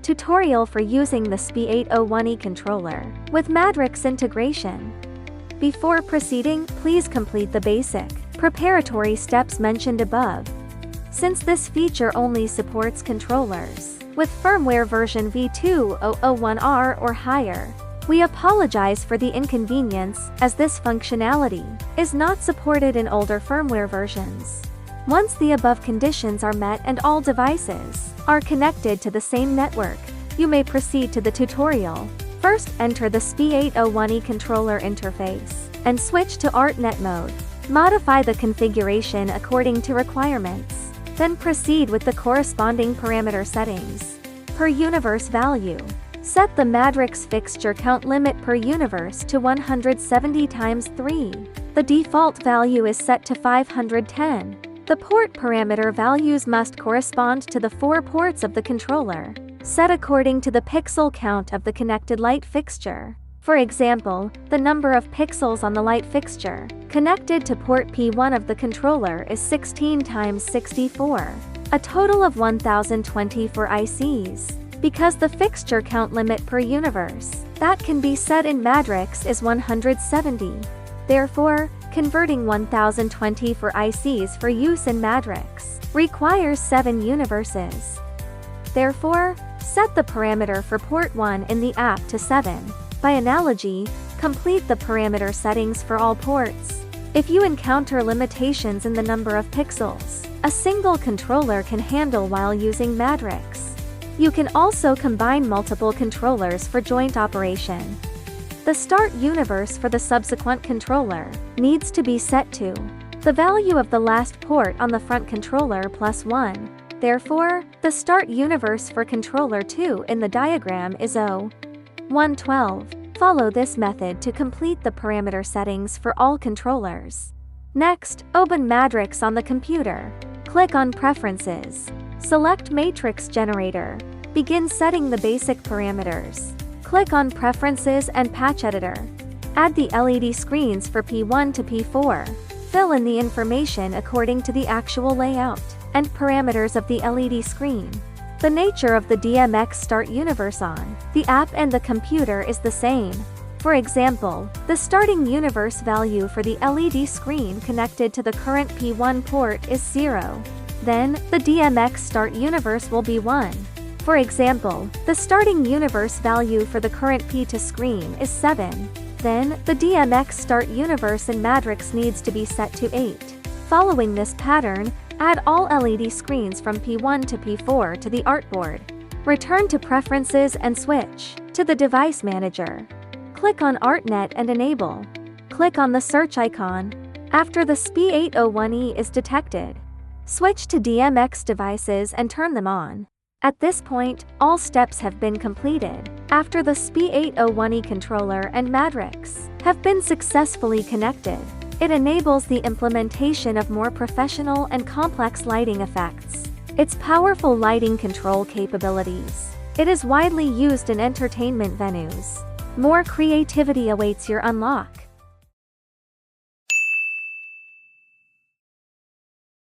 Tutorial for using the SP801E controller with Banlanx integration. Before proceeding, please complete the basic preparatory steps mentioned above. Since this feature only supports controllers with firmware version V2001R or higher, we apologize for the inconvenience, as this functionality is not supported in older firmware versions. Once the above conditions are met and all devices are connected to the same network, you may proceed to the tutorial. First, enter the SP801E controller interface and switch to ARTNet mode. Modify the configuration according to requirements. Then proceed with the corresponding parameter settings. Per universe value. Set the Banlanx fixture count limit per universe to 170 × 3. The default value is set to 510. The port parameter values must correspond to the 4 ports of the controller, set according to the pixel count of the connected light fixture. For example, the number of pixels on the light fixture connected to port P1 of the controller is 16 × 64, a total of 1020 for ICs. Because the fixture count limit per universe that can be set in Banlanx is 170. Therefore, converting 1020 for ICs for use in Banlanx requires 7 universes. Therefore, set the parameter for port 1 in the app to 7. By analogy, complete the parameter settings for all ports. If you encounter limitations in the number of pixels a single controller can handle while using Banlanx, you can also combine multiple controllers for joint operation. The start universe for the subsequent controller needs to be set to the value of the last port on the front controller plus 1. Therefore, the start universe for controller 2 in the diagram is 0112. Follow this method to complete the parameter settings for all controllers. Next, open Banlanx on the computer. Click on Preferences. Select Matrix Generator. Begin setting the basic parameters. Click on Preferences and Patch Editor. Add the LED screens for P1 to P4. Fill in the information according to the actual layout and parameters of the LED screen. The nature of the DMX start universe on the app and the computer is the same. For example, the starting universe value for the LED screen connected to the current P1 port is 0. Then, the DMX start universe will be 1. For example, the starting universe value for the current P2 screen is 7. Then, the DMX start universe in Banlanx needs to be set to 8. Following this pattern, add all LED screens from P1 to P4 to the artboard. Return to Preferences and switch to the Device Manager. Click on ARTNet and enable. Click on the search icon. After the SP801E is detected, switch to DMX devices and turn them on. At this point, all steps have been completed. After the SP801E controller and Banlanx have been successfully connected, it enables the implementation of more professional and complex lighting effects. Its powerful lighting control capabilities. It is widely used in entertainment venues. More creativity awaits your unlock.